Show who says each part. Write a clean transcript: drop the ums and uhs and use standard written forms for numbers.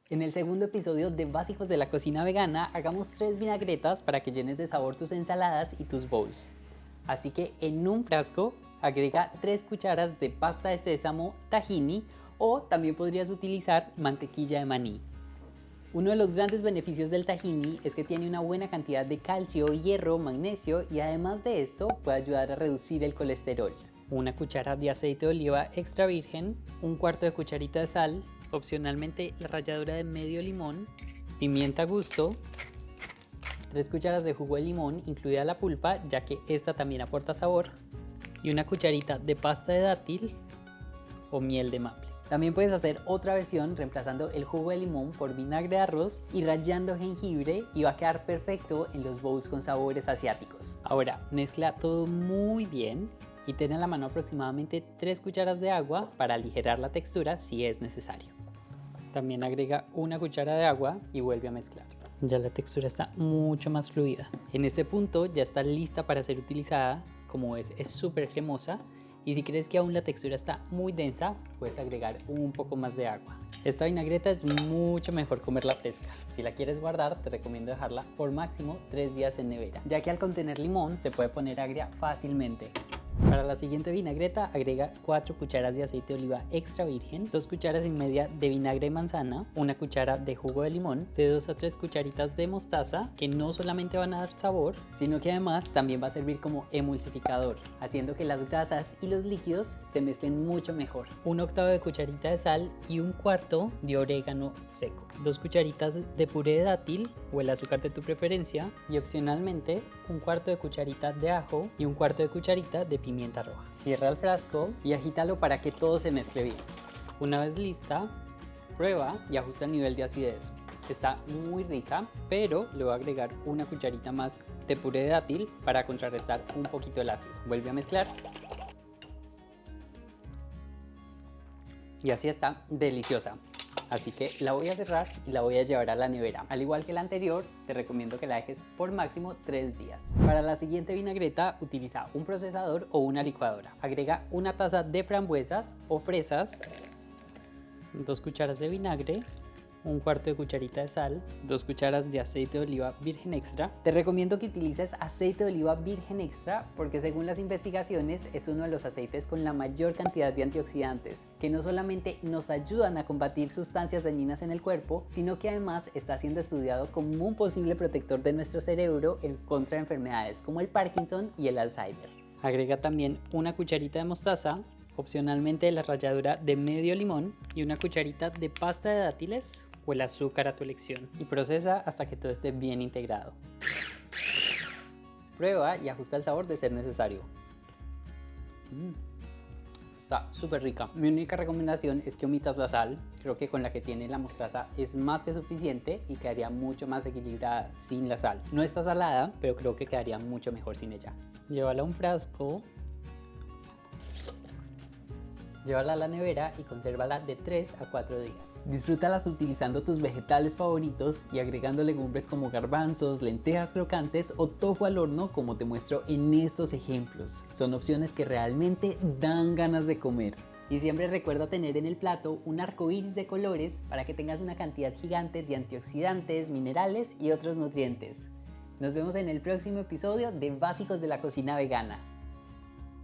Speaker 1: En el segundo episodio de Básicos de la Cocina Vegana, hagamos 3 vinagretas para que llenes de sabor tus ensaladas y tus bowls. Así que en un frasco agrega 3 cucharas de pasta de sésamo tahini o también podrías utilizar mantequilla de maní. Uno de los grandes beneficios del tahini es que tiene una buena cantidad de calcio, hierro, magnesio y además de esto puede ayudar a reducir el colesterol. Una cuchara de aceite de oliva extra virgen, un cuarto de cucharita de sal, opcionalmente la ralladura de medio limón, pimienta a gusto, 3 cucharas de jugo de limón incluida la pulpa ya que esta también aporta sabor y una cucharita de pasta de dátil o miel de maple. También puedes hacer otra versión reemplazando el jugo de limón por vinagre de arroz y rallando jengibre y va a quedar perfecto en los bowls con sabores asiáticos. Ahora mezcla todo muy bien y ten en la mano aproximadamente 3 cucharas de agua para aligerar la textura si es necesario. También agrega una cuchara de agua y vuelve a mezclar. Ya la textura está mucho más fluida. En este punto ya está lista para ser utilizada. Como ves, es súper cremosa. Y si crees que aún la textura está muy densa, puedes agregar un poco más de agua. Esta vinagreta es mucho mejor comerla fresca. Si la quieres guardar, te recomiendo dejarla por máximo 3 días en nevera, ya que al contener limón se puede poner agria fácilmente. Para la siguiente vinagreta agrega 4 cucharas de aceite de oliva extra virgen, 2 cucharas y media de vinagre de manzana, una cuchara de jugo de limón, de 2 a 3 cucharitas de mostaza que no solamente van a dar sabor, sino que además también va a servir como emulsificador, haciendo que las grasas y los líquidos se mezclen mucho mejor. 1/8 de cucharita de sal y 1/4 de orégano seco, 2 cucharitas de puré de dátil o el azúcar de tu preferencia y opcionalmente 1/4 de cucharita de ajo y 1/4 de cucharita de pimienta roja. Cierra el frasco y agítalo para que todo se mezcle bien. Una vez lista, prueba y ajusta el nivel de acidez. Está muy rica, pero le voy a agregar una cucharita más de puré de dátil para contrarrestar un poquito el ácido. Vuelve a mezclar. Y así está deliciosa. Así que la voy a cerrar y la voy a llevar a la nevera. Al igual que la anterior, te recomiendo que la dejes por máximo 3 días. Para la siguiente vinagreta, utiliza un procesador o una licuadora. Agrega una taza de frambuesas o fresas, 2 cucharas de vinagre, 1/4 de cucharita de sal, 2 cucharas de aceite de oliva virgen extra. Te recomiendo que utilices aceite de oliva virgen extra porque según las investigaciones es uno de los aceites con la mayor cantidad de antioxidantes que no solamente nos ayudan a combatir sustancias dañinas en el cuerpo, sino que además está siendo estudiado como un posible protector de nuestro cerebro en contra de enfermedades como el Parkinson y el Alzheimer. Agrega también una cucharita de mostaza, opcionalmente la ralladura de medio limón y una cucharita de pasta de dátiles o el azúcar a tu elección y procesa hasta que todo esté bien integrado. Prueba y ajusta el sabor de ser necesario. Está súper rica. Mi única recomendación es que omitas la sal. Creo que con la que tiene la mostaza es más que suficiente y quedaría mucho más equilibrada sin la sal. No está salada, pero creo que quedaría mucho mejor sin ella. Llévala a un frasco. Llévala a la nevera y consérvala de 3 a 4 días. Disfrútalas utilizando tus vegetales favoritos y agregando legumbres como garbanzos, lentejas crocantes o tofu al horno como te muestro en estos ejemplos. Son opciones que realmente dan ganas de comer. Y siempre recuerda tener en el plato un arco iris de colores para que tengas una cantidad gigante de antioxidantes, minerales y otros nutrientes. Nos vemos en el próximo episodio de Básicos de la Cocina Vegana.